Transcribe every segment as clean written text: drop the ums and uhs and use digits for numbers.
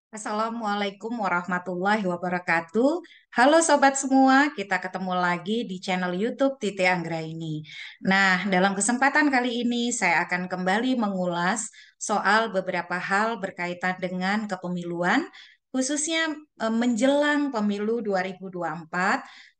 Assalamualaikum warahmatullahi wabarakatuh. Halo sobat semua, kita ketemu lagi di channel YouTube Titi Anggraini. Nah, dalam kesempatan kali ini saya akan kembali mengulas soal beberapa hal berkaitan dengan kepemiluan, khususnya menjelang pemilu 2024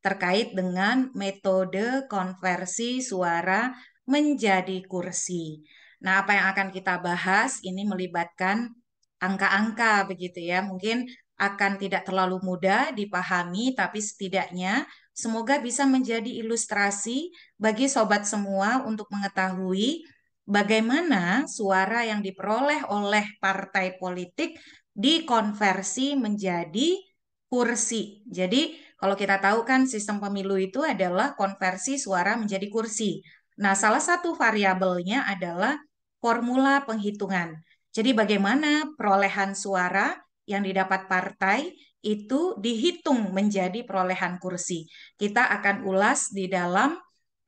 terkait dengan metode konversi suara menjadi kursi. Nah, apa yang akan kita bahas ini melibatkan angka-angka begitu ya. Mungkin akan tidak terlalu mudah dipahami, tapi setidaknya semoga bisa menjadi ilustrasi bagi sobat semua untuk mengetahui bagaimana suara yang diperoleh oleh partai politik dikonversi menjadi kursi. Jadi, kalau kita tahu kan sistem pemilu itu adalah konversi suara menjadi kursi. Nah, salah satu variabelnya adalah formula penghitungan. Jadi bagaimana perolehan suara yang didapat partai itu dihitung menjadi perolehan kursi. Kita akan ulas di dalam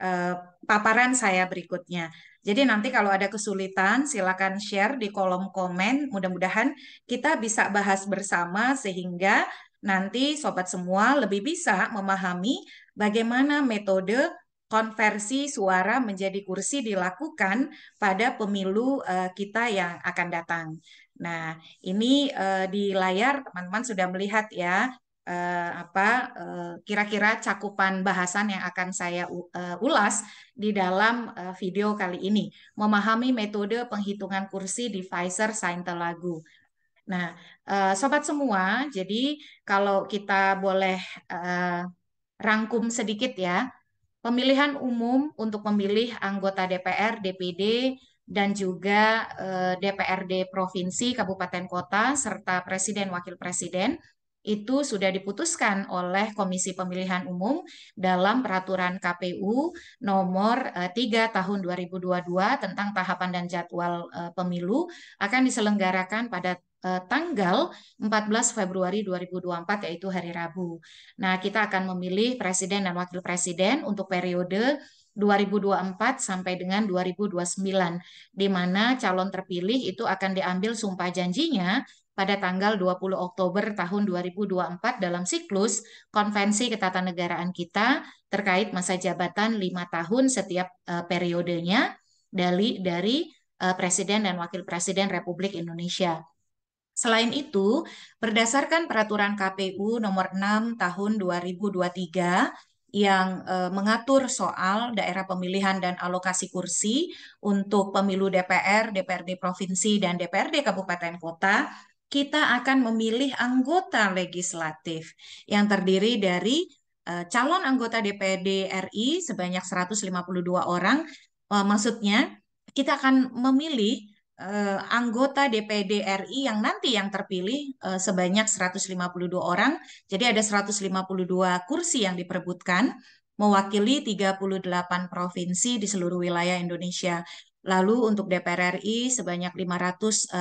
eh, paparan saya berikutnya. Jadi nanti kalau ada kesulitan silakan share di kolom komen. Mudah-mudahan kita bisa bahas bersama sehingga nanti sobat semua lebih bisa memahami bagaimana metode konversi suara menjadi kursi dilakukan pada pemilu kita yang akan datang. Nah, ini di layar teman-teman sudah melihat ya kira-kira cakupan bahasan yang akan saya ulas di dalam video kali ini, memahami metode penghitungan kursi di Pfizer-Sainte-Lagu. Nah, sobat semua, jadi kalau kita boleh eh, rangkum sedikit ya, pemilihan umum untuk memilih anggota DPR, DPD, dan juga DPRD provinsi, kabupaten kota, serta presiden wakil presiden itu sudah diputuskan oleh Komisi Pemilihan Umum dalam peraturan KPU nomor 3 tahun 2022 tentang tahapan dan jadwal pemilu akan diselenggarakan pada tanggal 14 Februari 2024 yaitu hari Rabu. Nah, kita akan memilih presiden dan wakil presiden untuk periode 2024 sampai dengan 2029, di mana calon terpilih itu akan diambil sumpah janjinya pada tanggal 20 Oktober tahun 2024 dalam siklus Konvensi Ketatanegaraan kita terkait masa jabatan 5 tahun setiap periodenya dari Presiden dan Wakil Presiden Republik Indonesia. Selain itu, berdasarkan peraturan KPU nomor 6 tahun 2023 yang mengatur soal daerah pemilihan dan alokasi kursi untuk pemilu DPR, DPRD provinsi, dan DPRD kabupaten kota, kita akan memilih anggota legislatif yang terdiri dari calon anggota DPRD RI sebanyak 152 orang. Maksudnya, kita akan memilih anggota DPD RI yang nanti yang terpilih sebanyak 152 orang. Jadi ada 152 kursi yang diperebutkan mewakili 38 provinsi di seluruh wilayah Indonesia. Lalu untuk DPR RI sebanyak 580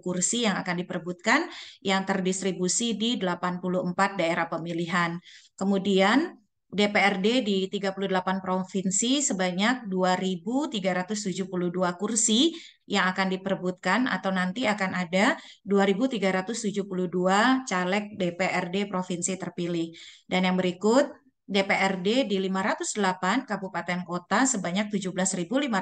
kursi yang akan diperebutkan yang terdistribusi di 84 daerah pemilihan. Kemudian DPRD di 38 provinsi sebanyak 2.372 kursi yang akan diperebutkan atau nanti akan ada 2.372 caleg DPRD provinsi terpilih. Dan yang berikut DPRD di 508 kabupaten kota sebanyak 17.510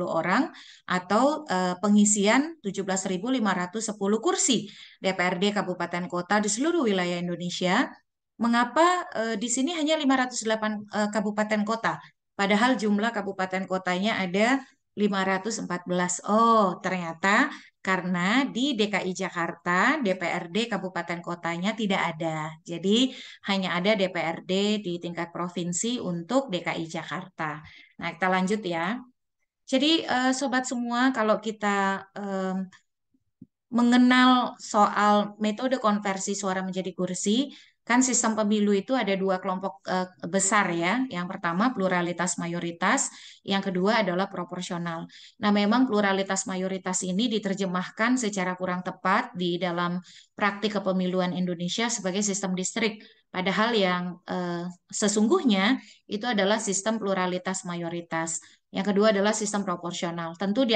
orang atau pengisian 17.510 kursi DPRD kabupaten kota di seluruh wilayah Indonesia. Mengapa di sini hanya 508 kabupaten kota? Padahal jumlah kabupaten kotanya ada 514. Oh, ternyata karena di DKI Jakarta, DPRD kabupaten kotanya tidak ada. Jadi hanya ada DPRD di tingkat provinsi untuk DKI Jakarta. Nah, kita lanjut ya. Jadi sobat semua, kalau kita mengenal soal metode konversi suara menjadi kursi, kan sistem pemilu itu ada dua kelompok besar ya. Yang pertama pluralitas mayoritas, yang kedua adalah proporsional. Nah, memang pluralitas mayoritas ini diterjemahkan secara kurang tepat di dalam praktik kepemiluan Indonesia sebagai sistem distrik. Padahal yang sesungguhnya itu adalah sistem pluralitas mayoritas. Yang kedua adalah sistem proporsional. Tentu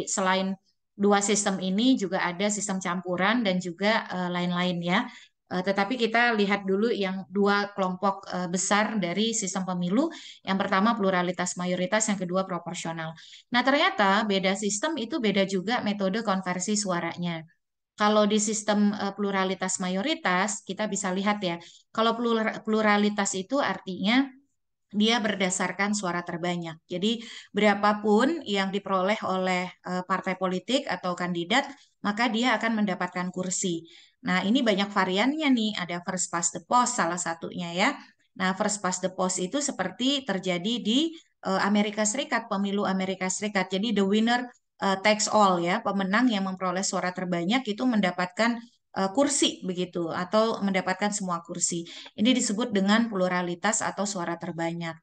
selain dua sistem ini juga ada sistem campuran dan juga lain-lain ya. Tetapi kita lihat dulu yang dua kelompok besar dari sistem pemilu. Yang pertama pluralitas mayoritas, yang kedua proporsional. Nah, ternyata beda sistem itu beda juga metode konversi suaranya. Kalau di sistem pluralitas mayoritas, kita bisa lihat ya, kalau pluralitas itu artinya dia berdasarkan suara terbanyak. Jadi berapapun yang diperoleh oleh partai politik atau kandidat, maka dia akan mendapatkan kursi. Nah, ini banyak variannya nih. Ada first past the post salah satunya ya. Nah, first past the post itu seperti terjadi di Amerika Serikat, pemilu Amerika Serikat. Jadi the winner takes all ya, pemenang yang memperoleh suara terbanyak itu mendapatkan kursi begitu atau mendapatkan semua kursi. Ini disebut dengan pluralitas atau suara terbanyak.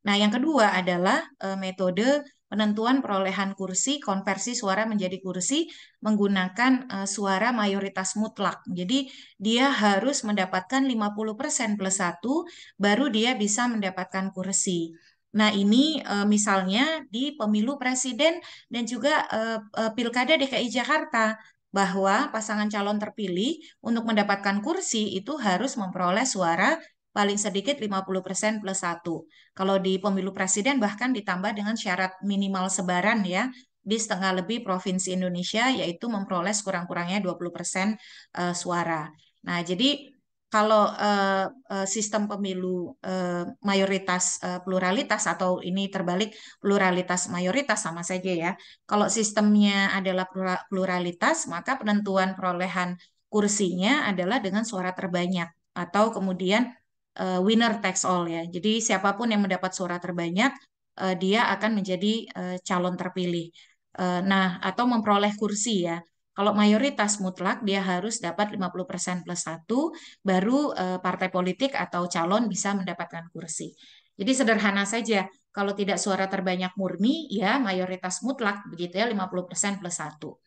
Nah, yang kedua adalah metode penentuan perolehan kursi, konversi suara menjadi kursi menggunakan suara mayoritas mutlak. Jadi, dia harus mendapatkan 50% plus satu, baru dia bisa mendapatkan kursi. Nah, ini misalnya di pemilu presiden dan juga Pilkada DKI Jakarta, bahwa pasangan calon terpilih untuk mendapatkan kursi itu harus memperoleh suara paling sedikit 50% plus satu. Kalau di pemilu presiden bahkan ditambah dengan syarat minimal sebaran ya di setengah lebih provinsi Indonesia, yaitu memperoleh sekurang-kurangnya 20% suara. Nah, jadi kalau sistem pemilu mayoritas pluralitas, atau ini terbalik pluralitas mayoritas, sama saja ya. Kalau sistemnya adalah pluralitas, maka penentuan perolehan kursinya adalah dengan suara terbanyak atau kemudian winner takes all ya. Jadi siapapun yang mendapat suara terbanyak, dia akan menjadi calon terpilih. Nah, atau memperoleh kursi ya. Kalau mayoritas mutlak, dia harus dapat 50% plus satu, baru partai politik atau calon bisa mendapatkan kursi. Jadi sederhana saja, kalau tidak suara terbanyak murni, ya mayoritas mutlak, begitu ya, 50% plus satu.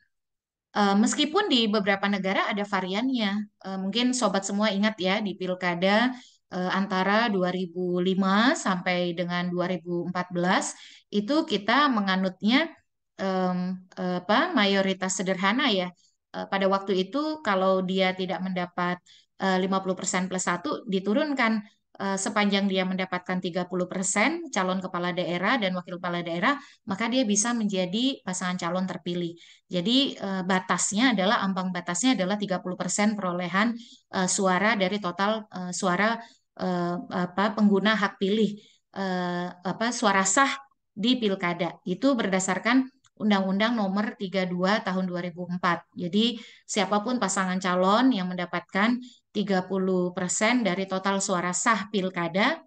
Meskipun di beberapa negara ada variannya. Mungkin sobat semua ingat ya di pilkada antara 2005 sampai dengan 2014 itu kita menganutnya em, apa mayoritas sederhana ya. Pada waktu itu kalau dia tidak mendapat 50% plus satu diturunkan, sepanjang dia mendapatkan 30% calon kepala daerah dan wakil kepala daerah, maka dia bisa menjadi pasangan calon terpilih. Jadi batasnya adalah ambang batasnya adalah 30% perolehan suara dari total suara apa pengguna hak pilih, apa suara sah di pilkada. Itu berdasarkan Undang-Undang Nomor 32 Tahun 2004. Jadi siapapun pasangan calon yang mendapatkan 30% dari total suara sah pilkada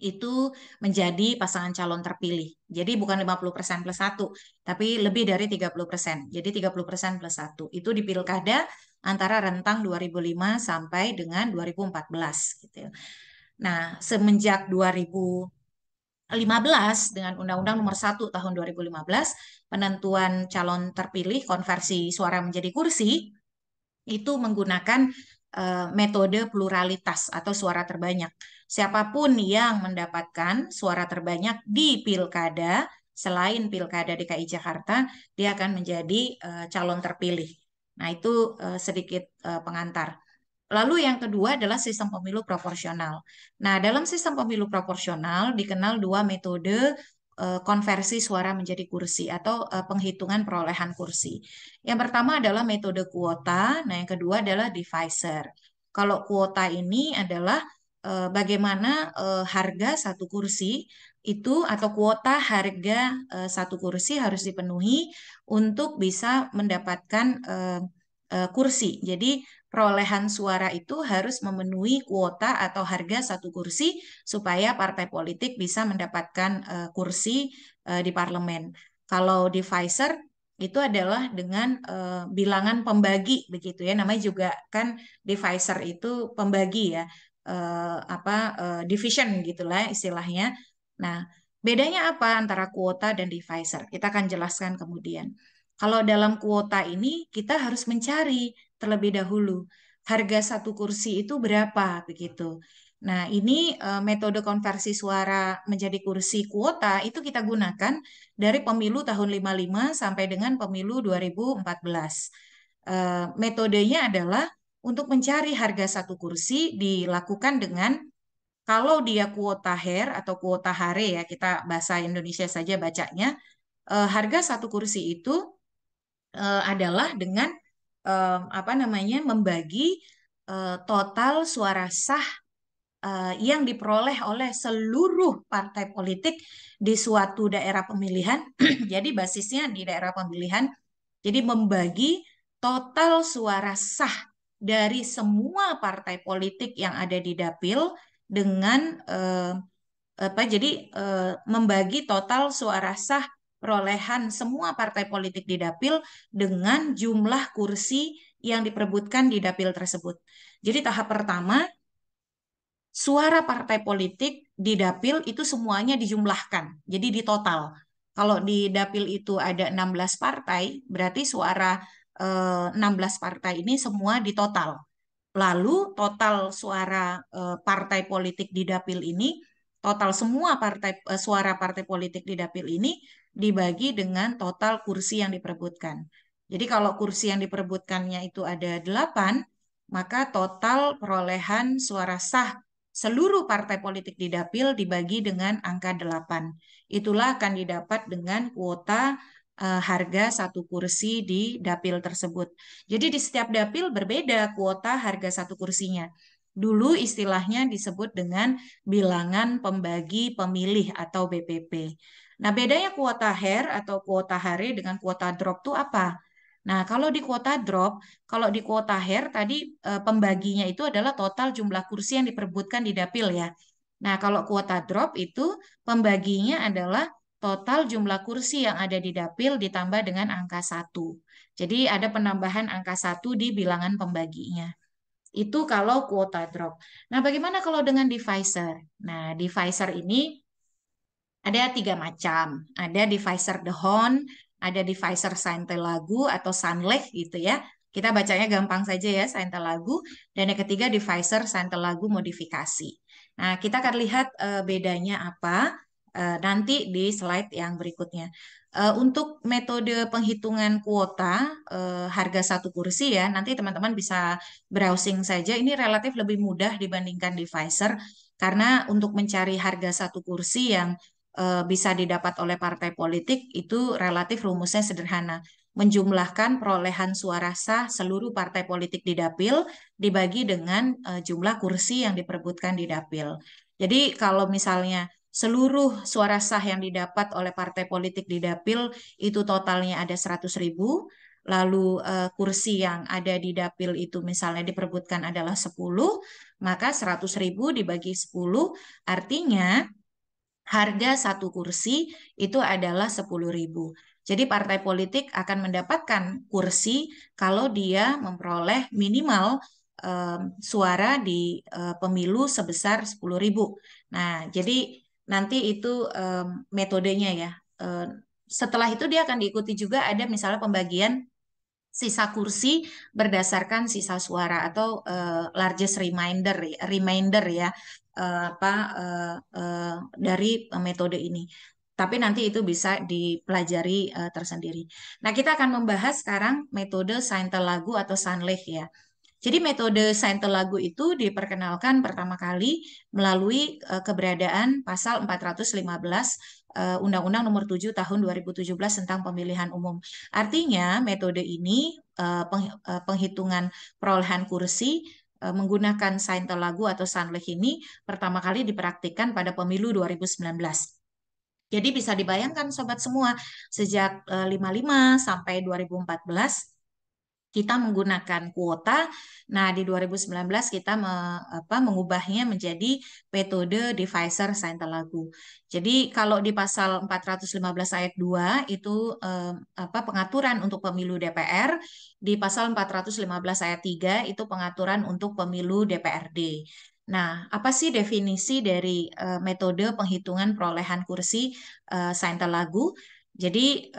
itu menjadi pasangan calon terpilih. Jadi bukan 50% plus satu, tapi lebih dari 30%. Jadi 30% plus satu. Itu di pilkada antara rentang 2005 sampai dengan 2014 gitu ya. Nah, semenjak 2015 dengan Undang-Undang Nomor 1 Tahun 2015, penentuan calon terpilih konversi suara menjadi kursi itu menggunakan metode pluralitas atau suara terbanyak. Siapapun yang mendapatkan suara terbanyak di pilkada, selain pilkada DKI Jakarta, dia akan menjadi calon terpilih. Nah, itu sedikit pengantar. Lalu yang kedua adalah sistem pemilu proporsional. Nah, dalam sistem pemilu proporsional dikenal dua metode konversi suara menjadi kursi atau penghitungan perolehan kursi. Yang pertama adalah metode kuota, nah yang kedua adalah divisor. Kalau kuota ini adalah bagaimana harga satu kursi itu atau kuota harga satu kursi harus dipenuhi untuk bisa mendapatkan kursi. Jadi perolehan suara itu harus memenuhi kuota atau harga satu kursi supaya partai politik bisa mendapatkan kursi di parlemen. Kalau divisor itu adalah dengan bilangan pembagi begitu ya, namanya juga kan divisor itu pembagi ya, apa division gitulah istilahnya. Nah, bedanya apa antara kuota dan divisor? Kita akan jelaskan kemudian. Kalau dalam kuota ini kita harus mencari terlebih dahulu harga satu kursi itu berapa begitu. Nah, ini metode konversi suara menjadi kursi kuota itu kita gunakan dari pemilu tahun 55 sampai dengan pemilu 2014. Metodenya adalah untuk mencari harga satu kursi dilakukan dengan kalau dia kuota HER atau kuota HARE ya, kita bahasa Indonesia saja bacanya, harga satu kursi itu adalah dengan apa namanya membagi total suara sah yang diperoleh oleh seluruh partai politik di suatu daerah pemilihan. Jadi basisnya di daerah pemilihan. Jadi membagi total suara sah dari semua partai politik yang ada di dapil dengan apa jadi membagi total suara sah perolehan semua partai politik di dapil dengan jumlah kursi yang diperebutkan di dapil tersebut. Jadi tahap pertama suara partai politik di dapil itu semuanya dijumlahkan. Jadi di total. Kalau di dapil itu ada 16 partai, berarti suara 16 partai ini semua di total. Lalu total suara partai politik di dapil ini, total semua suara partai politik di dapil ini dibagi dengan total kursi yang diperebutkan. Jadi kalau kursi yang diperebutkannya itu ada 8, maka total perolehan suara sah seluruh partai politik di dapil dibagi dengan angka 8. Itulah akan didapat dengan kuota harga satu kursi di dapil tersebut. Jadi di setiap dapil berbeda kuota harga satu kursinya. Dulu istilahnya disebut dengan bilangan pembagi pemilih atau BPP. Nah, bedanya kuota HER atau kuota HARE dengan kuota drop itu apa? Nah, kalau di kuota drop, kalau di kuota HER tadi pembaginya itu adalah total jumlah kursi yang diperebutkan di dapil ya. Nah, kalau kuota drop itu pembaginya adalah total jumlah kursi yang ada di dapil ditambah dengan angka satu. Jadi ada penambahan angka satu di bilangan pembaginya. Itu kalau kuota drop. Nah, bagaimana kalau dengan divisor? Nah, divisor ini ada 3 macam. Ada divisor Dehon, ada divisor Sainte-Lagu atau Sanlech gitu ya. Kita bacanya gampang saja ya, Sainte-Lagu. Dan yang ketiga divisor Sainte-Lagu modifikasi. Nah, kita akan lihat bedanya apa nanti di slide yang berikutnya. Untuk metode penghitungan kuota harga satu kursi ya, nanti teman-teman bisa browsing saja. Ini relatif lebih mudah dibandingkan divisor karena untuk mencari harga satu kursi yang bisa didapat oleh partai politik itu relatif rumusnya sederhana. Menjumlahkan perolehan suara sah seluruh partai politik di dapil dibagi dengan jumlah kursi yang diperebutkan di dapil. Jadi kalau misalnya seluruh suara sah yang didapat oleh partai politik di dapil itu totalnya ada 100.000, lalu kursi yang ada di dapil itu misalnya diperebutkan adalah 10, maka 100.000 dibagi 10 artinya harga satu kursi itu adalah 10.000. Jadi partai politik akan mendapatkan kursi kalau dia memperoleh minimal suara di pemilu sebesar 10.000. Nah, jadi nanti itu metodenya ya. Eh, Setelah itu dia akan diikuti juga ada misalnya pembagian sisa kursi berdasarkan sisa suara atau largest remainder ya apa dari metode ini. Tapi nanti itu bisa dipelajari tersendiri. Nah, kita akan membahas sekarang metode Sainte-Lagu atau Sanlech ya. Jadi metode Sainte-Lagu itu diperkenalkan pertama kali melalui keberadaan pasal 415 Undang-Undang Nomor 7 Tahun 2017 tentang Pemilihan Umum. Artinya metode ini penghitungan perolehan kursi menggunakan Sainte-Lagu atau Sanlech ini pertama kali dipraktikkan pada pemilu 2019. Jadi bisa dibayangkan sobat semua, sejak 55 sampai 2014 kita menggunakan kuota. Nah, di 2019 kita mengubahnya menjadi metode divisor Sainte-Lagu. Jadi kalau di pasal 415 ayat 2 itu pengaturan untuk pemilu DPR, di pasal 415 ayat 3 itu pengaturan untuk pemilu DPRD. Nah, apa sih definisi dari metode penghitungan perolehan kursi Sainte-Lagu? Jadi,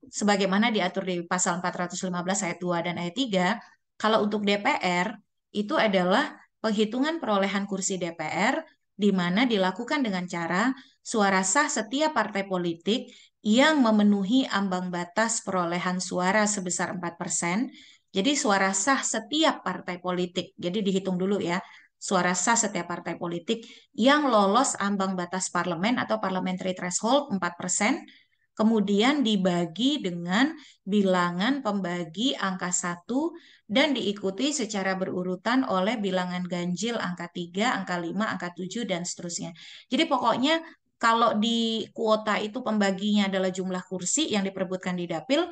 sebagaimana diatur di pasal 415 ayat 2 dan ayat 3, kalau untuk DPR, itu adalah penghitungan perolehan kursi DPR di mana dilakukan dengan cara suara sah setiap partai politik yang memenuhi ambang batas perolehan suara sebesar 4%. Jadi suara sah setiap partai politik. Jadi dihitung dulu ya. Suara sah setiap partai politik yang lolos ambang batas parlemen atau parliamentary threshold 4%, kemudian dibagi dengan bilangan pembagi angka 1 dan diikuti secara berurutan oleh bilangan ganjil angka 3, angka 5, angka 7, dan seterusnya. Jadi pokoknya kalau di kuota itu pembaginya adalah jumlah kursi yang diperebutkan di dapil,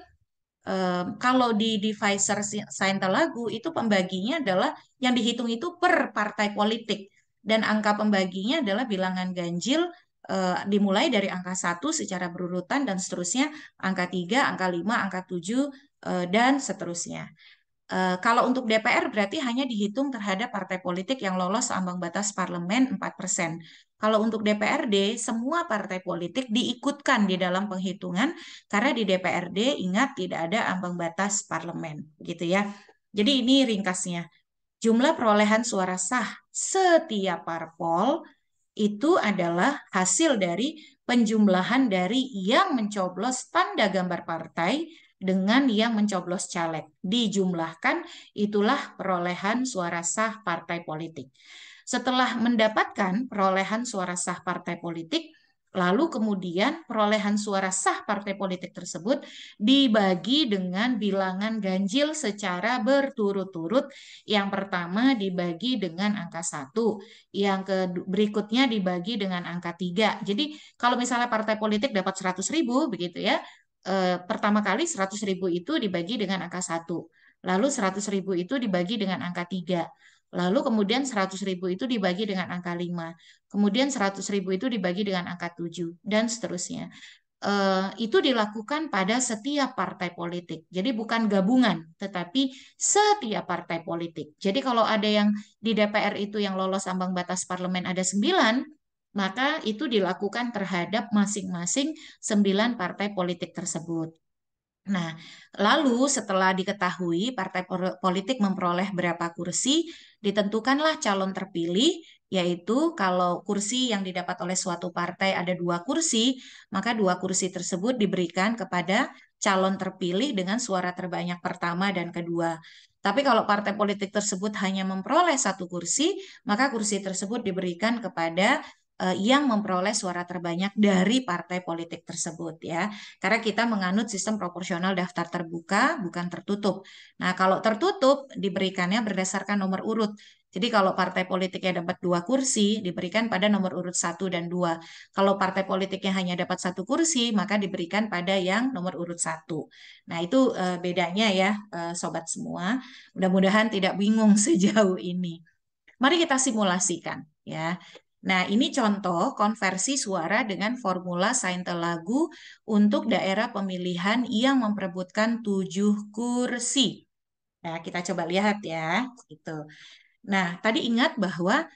kalau di Pfizer Saintelagu itu pembaginya adalah yang dihitung itu per partai politik dan angka pembaginya adalah bilangan ganjil, dimulai dari angka 1 secara berurutan dan seterusnya, angka 3, angka 5, angka 7, dan seterusnya. Kalau untuk DPR berarti hanya dihitung terhadap partai politik yang lolos ambang batas parlemen 4%. Kalau untuk DPRD, semua partai politik diikutkan di dalam penghitungan karena di DPRD ingat tidak ada ambang batas parlemen, gitu ya. Jadi ini ringkasnya. Jumlah perolehan suara sah setiap parpol itu adalah hasil dari penjumlahan dari yang mencoblos tanda gambar partai dengan yang mencoblos caleg. Dijumlahkan, itulah perolehan suara sah partai politik. Setelah mendapatkan perolehan suara sah partai politik, lalu kemudian perolehan suara sah partai politik tersebut dibagi dengan bilangan ganjil secara berturut-turut. Yang pertama dibagi dengan angka 1, yang berikutnya dibagi dengan angka 3. Jadi kalau misalnya partai politik dapat 100.000 begitu ya, pertama kali 100.000 itu dibagi dengan angka 1. Lalu 100.000 itu dibagi dengan angka 3. Lalu kemudian 100.000 itu dibagi dengan angka 5. Kemudian 100.000 itu dibagi dengan angka 7. Dan seterusnya. Itu dilakukan pada setiap partai politik. Jadi bukan gabungan, tetapi setiap partai politik. Jadi kalau ada yang di DPR itu yang lolos ambang batas parlemen ada 9, maka itu dilakukan terhadap masing-masing 9 partai politik tersebut. Nah, lalu setelah diketahui partai politik memperoleh berapa kursi, ditentukanlah calon terpilih, yaitu kalau kursi yang didapat oleh suatu partai ada 2 kursi, maka 2 kursi tersebut diberikan kepada calon terpilih dengan suara terbanyak pertama dan kedua. Tapi kalau partai politik tersebut hanya memperoleh 1 kursi, maka kursi tersebut diberikan kepada yang memperoleh suara terbanyak dari partai politik tersebut ya. Karena kita menganut sistem proporsional daftar terbuka, bukan tertutup. Nah, kalau tertutup diberikannya berdasarkan nomor urut. Jadi kalau partai politiknya dapat 2 kursi, diberikan pada nomor urut 1 dan 2. Kalau partai politiknya hanya dapat 1 kursi, maka diberikan pada yang nomor urut 1. Nah, itu bedanya ya, sobat semua. Mudah-mudahan tidak bingung sejauh ini. Mari kita simulasikan ya. Nah, ini contoh konversi suara dengan formula Sainte-Lagu untuk daerah pemilihan yang memperebutkan 7 kursi. Nah, kita coba lihat ya. Gitu. Nah, tadi ingat bahwa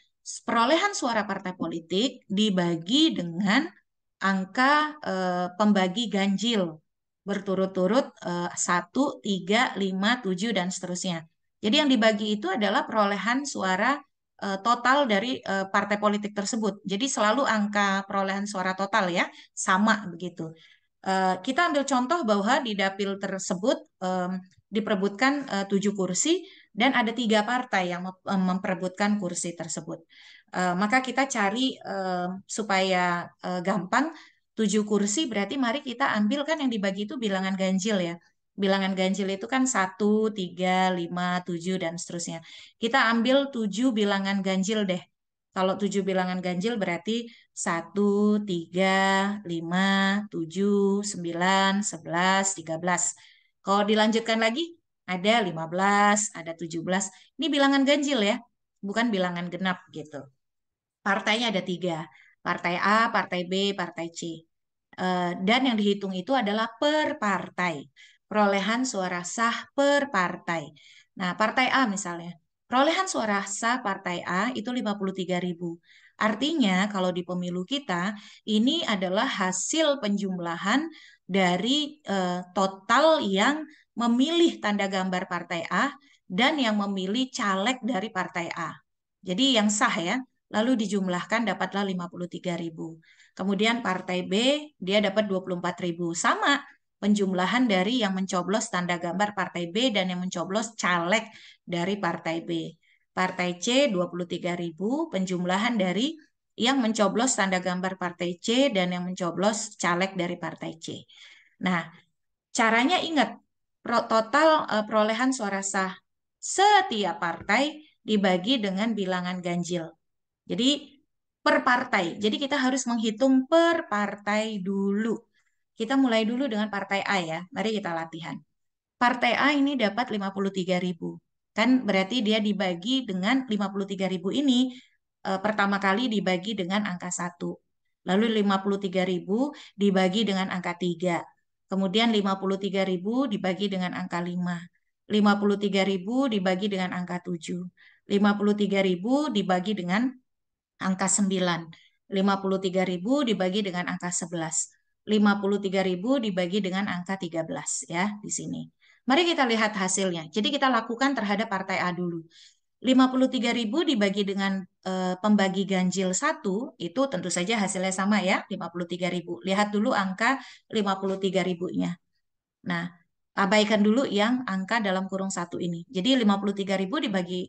perolehan suara partai politik dibagi dengan angka pembagi ganjil berturut-turut 1, 3, 5, 7, dan seterusnya. Jadi yang dibagi itu adalah perolehan suara total dari partai politik tersebut. Jadi selalu angka perolehan suara total ya, sama begitu. Kita ambil contoh bahwa di dapil tersebut diperebutkan 7 kursi dan ada 3 partai yang memperebutkan kursi tersebut. Maka kita cari supaya gampang, 7 kursi berarti mari kita ambil kan yang dibagi itu bilangan ganjil ya. Bilangan ganjil itu kan 1, 3, 5, 7, dan seterusnya. Kita ambil 7 bilangan ganjil deh. Kalau 7 bilangan ganjil berarti 1, 3, 5, 7, 9, 11, 13. Kalau dilanjutkan lagi, ada 15, ada 17. Ini bilangan ganjil ya, bukan bilangan genap gitu. Partainya ada 3. Partai A, Partai B, Partai C. Dan yang dihitung itu adalah per partai. Perolehan suara sah per partai. Nah, Partai A misalnya. Perolehan suara sah Partai A itu 53.000. Artinya kalau di pemilu kita, ini adalah hasil penjumlahan dari total yang memilih tanda gambar Partai A dan yang memilih caleg dari Partai A. Jadi yang sah ya. Lalu dijumlahkan dapatlah 53.000. Kemudian partai B dia dapat 24.000. Sama penjumlahan dari yang mencoblos tanda gambar partai B dan yang mencoblos caleg dari partai B. Partai C 23.000, penjumlahan dari yang mencoblos tanda gambar partai C dan yang mencoblos caleg dari partai C. Nah, caranya ingat, total perolehan suara sah setiap partai dibagi dengan bilangan ganjil. Jadi per partai. Jadi kita harus menghitung per partai dulu. Kita mulai dulu dengan partai A ya. Mari kita latihan. Partai A ini dapat 53.000. Kan berarti dia dibagi dengan 53.000 ini pertama kali dibagi dengan angka 1. Lalu 53.000 dibagi dengan angka 3. Kemudian 53.000 dibagi dengan angka 5. 53.000 dibagi dengan angka 7. 53.000 dibagi dengan angka 9. 53.000 dibagi dengan angka 11. 53.000 dibagi dengan angka 13 ya di sini. Mari kita lihat hasilnya. Jadi kita lakukan terhadap partai A dulu. 53.000 dibagi dengan pembagi ganjil 1, itu tentu saja hasilnya sama ya, 53.000. Lihat dulu angka 53.000-nya. Nah, abaikan dulu yang angka dalam kurung 1 ini. Jadi 53.000 dibagi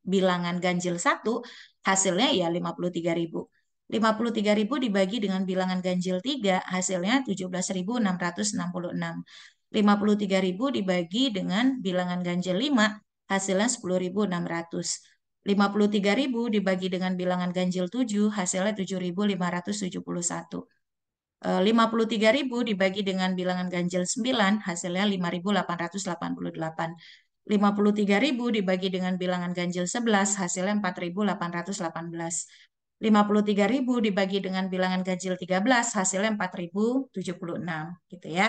bilangan ganjil 1, hasilnya ya 53.000. 53.000 dibagi dengan bilangan ganjil 3, hasilnya 17.666. 53.000 dibagi dengan bilangan ganjil 5, hasilnya 10.600. 53.000 dibagi dengan bilangan ganjil 7, hasilnya 7.571. 53.000 dibagi dengan bilangan ganjil 9, hasilnya 5.888. 53.000 dibagi dengan bilangan ganjil 11, hasilnya 4.818. 53.000 dibagi dengan bilangan ganjil 13, hasilnya 4.076, gitu ya.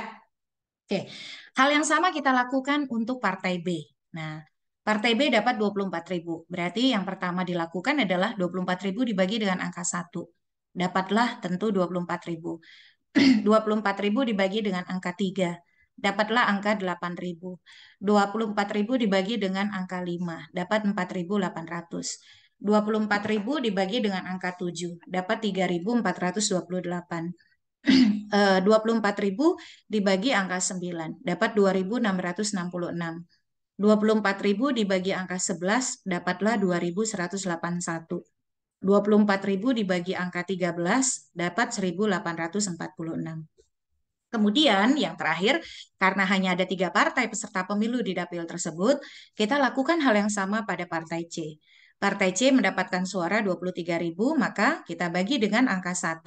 Oke, hal yang sama kita lakukan untuk partai B. Nah, partai B dapat 24.000. Berarti yang pertama dilakukan adalah 24.000 dibagi dengan angka 1. Dapatlah tentu 24.000. 24.000 dibagi dengan angka 3. Dapatlah angka 8.000. 24.000 dibagi dengan angka 5. Dapat 4.800. 24.000 dibagi dengan angka 7. Dapat 3.428. 24.000 dibagi angka 9. Dapat 2.666. 24.000 dibagi angka 11. Dapatlah 2.181. 24.000 dibagi angka 13 dapat 1.846. Kemudian yang terakhir, karena hanya ada 3 partai peserta pemilu di dapil tersebut, kita lakukan hal yang sama pada partai C. Partai C mendapatkan suara 23.000, maka kita bagi dengan angka 1,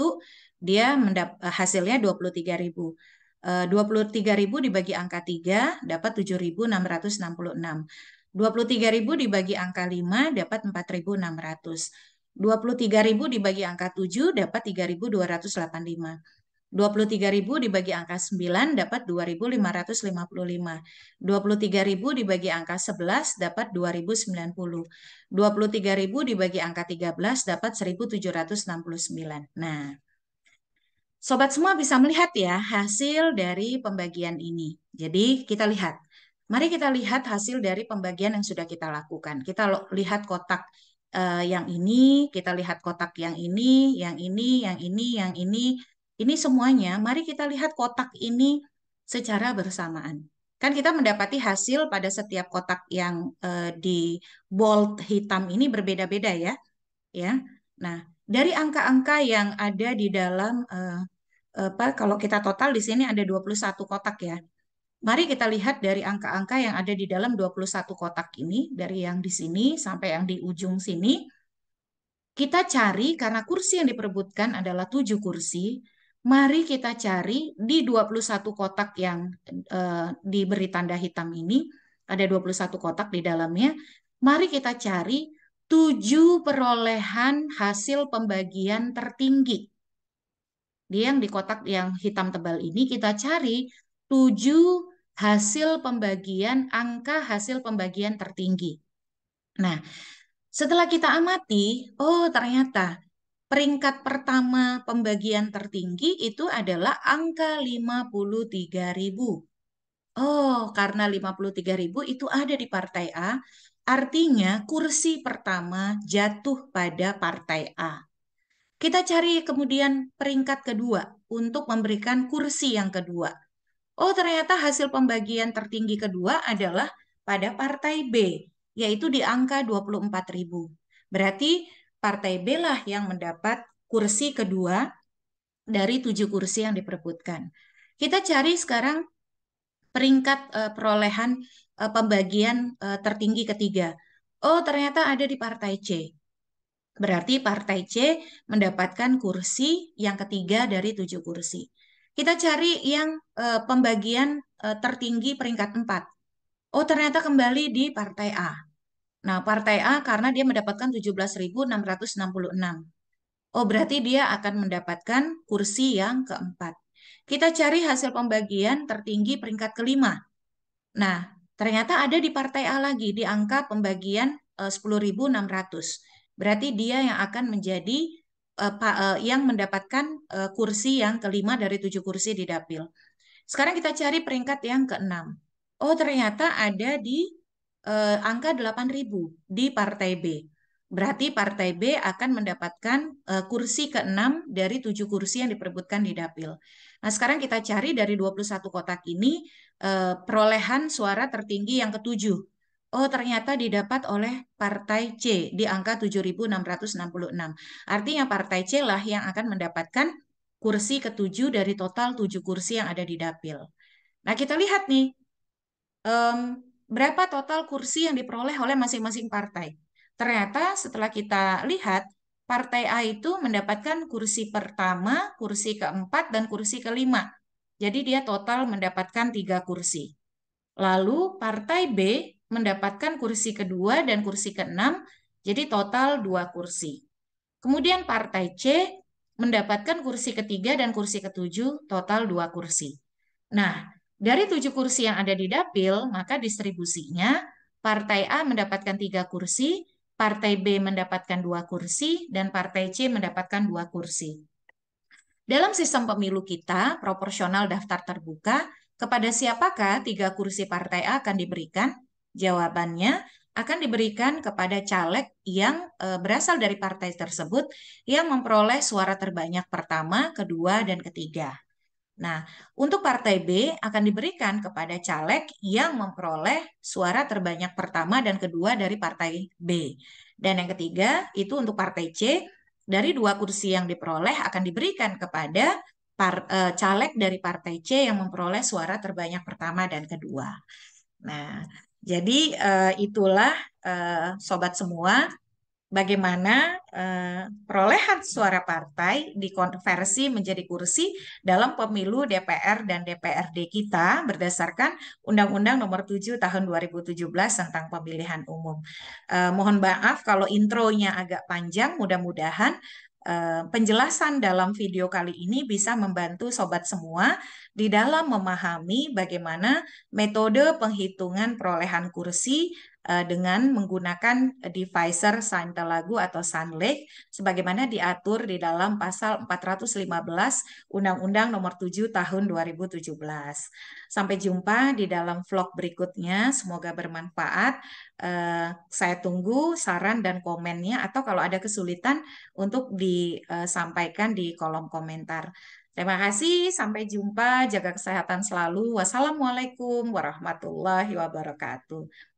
dia hasilnya 23.000. 23.000 dibagi angka 3 dapat 7.666. 23.000 dibagi angka 5 dapat 4.600. 23.000 dibagi angka 7 dapat 3.285. 23.000 dibagi angka 9 dapat 2.555. 23.000 dibagi angka 11 dapat 2.090. 23.000 dibagi angka 13 dapat 1.769. Nah, sobat semua bisa melihat ya hasil dari pembagian ini. Jadi kita lihat. Mari kita lihat hasil dari pembagian yang sudah kita lakukan. Kita lihat kotak yang ini, kita lihat kotak yang ini, yang ini, yang ini, yang ini. Ini semuanya, mari kita lihat kotak ini secara bersamaan. Kan kita mendapati hasil pada setiap kotak yang di bold hitam ini berbeda-beda ya. Ya. Nah, dari angka-angka yang ada di dalam kalau kita total di sini ada 21 kotak ya. Mari kita lihat dari angka-angka yang ada di dalam 21 kotak ini, dari yang di sini sampai yang di ujung sini. Kita cari, karena kursi yang diperebutkan adalah 7 kursi, mari kita cari di 21 kotak yang diberi tanda hitam ini, ada 21 kotak di dalamnya, mari kita cari 7 perolehan hasil pembagian tertinggi. Dia yang di kotak yang hitam tebal ini kita cari 7 hasil pembagian, angka hasil pembagian tertinggi. Nah, setelah kita amati, oh ternyata peringkat pertama pembagian tertinggi itu adalah angka 53.000. Oh, karena 53.000 itu ada di partai A, Artinya kursi pertama jatuh pada partai A. Kita cari kemudian peringkat kedua untuk memberikan kursi yang kedua. Oh, ternyata hasil pembagian tertinggi kedua adalah pada partai B, yaitu di angka 24.000. Berarti partai B lah yang mendapat kursi kedua dari 7 kursi yang diperebutkan. Kita cari sekarang peringkat perolehan pembagian tertinggi ketiga. Oh, ternyata ada di partai C. Berarti partai C mendapatkan kursi yang ketiga dari 7 kursi. Kita cari yang pembagian tertinggi peringkat 4. Oh, ternyata kembali di partai A. Nah, partai A karena dia mendapatkan 17.666. Oh, berarti dia akan mendapatkan kursi yang keempat. Kita cari hasil pembagian tertinggi peringkat kelima. Nah, ternyata ada di partai A lagi, di angka pembagian 10.600. Berarti dia yang akan menjadi yang mendapatkan kursi yang kelima dari 7 kursi di dapil. Sekarang kita cari peringkat yang keenam. Oh, ternyata ada di angka 8.000 di partai B. Berarti partai B akan mendapatkan kursi keenam dari 7 kursi yang diperebutkan di dapil. Nah, sekarang kita cari dari 21 kotak ini perolehan suara tertinggi yang ketujuh. Oh, ternyata didapat oleh partai C di angka 7.666. Artinya partai C lah yang akan mendapatkan kursi ketujuh dari total 7 kursi yang ada di dapil. Nah, kita lihat nih, em, berapa total kursi yang diperoleh oleh masing-masing partai. Ternyata setelah kita lihat, partai A itu mendapatkan kursi pertama, kursi keempat, dan kursi kelima. Jadi dia total mendapatkan 3 kursi. Lalu partai B mendapatkan kursi kedua dan kursi keenam, jadi total 2 kursi. Kemudian partai C mendapatkan kursi ketiga dan kursi ketujuh, total 2 kursi. Nah, dari 7 kursi yang ada di dapil, maka distribusinya partai A mendapatkan 3 kursi, partai B mendapatkan 2 kursi, dan partai C mendapatkan 2 kursi. Dalam sistem pemilu kita, proporsional daftar terbuka, kepada siapakah 3 kursi partai A akan diberikan? Jawabannya akan diberikan kepada caleg yang berasal dari partai tersebut yang memperoleh suara terbanyak pertama, kedua, dan ketiga. Nah, untuk partai B akan diberikan kepada caleg yang memperoleh suara terbanyak pertama dan kedua dari partai B. Dan yang ketiga, itu untuk partai C, dari 2 kursi yang diperoleh akan diberikan kepada caleg dari partai C yang memperoleh suara terbanyak pertama dan kedua. Nah, jadi itulah sobat semua bagaimana perolehan suara partai dikonversi menjadi kursi dalam pemilu DPR dan DPRD kita berdasarkan Undang-Undang Nomor 7 Tahun 2017 tentang Pemilihan Umum. Mohon maaf kalau intronya agak panjang, mudah-mudahan penjelasan dalam video kali ini bisa membantu sobat semua di dalam memahami bagaimana metode penghitungan perolehan kursi dengan menggunakan divisor Saintelagu atau Sanlek sebagaimana diatur di dalam pasal 415 Undang-Undang Nomor 7 Tahun 2017. Sampai jumpa di dalam vlog berikutnya, semoga bermanfaat. Saya tunggu saran dan komennya atau kalau ada kesulitan untuk disampaikan di kolom komentar. Terima kasih, sampai jumpa, jaga kesehatan selalu. Wassalamualaikum warahmatullahi wabarakatuh.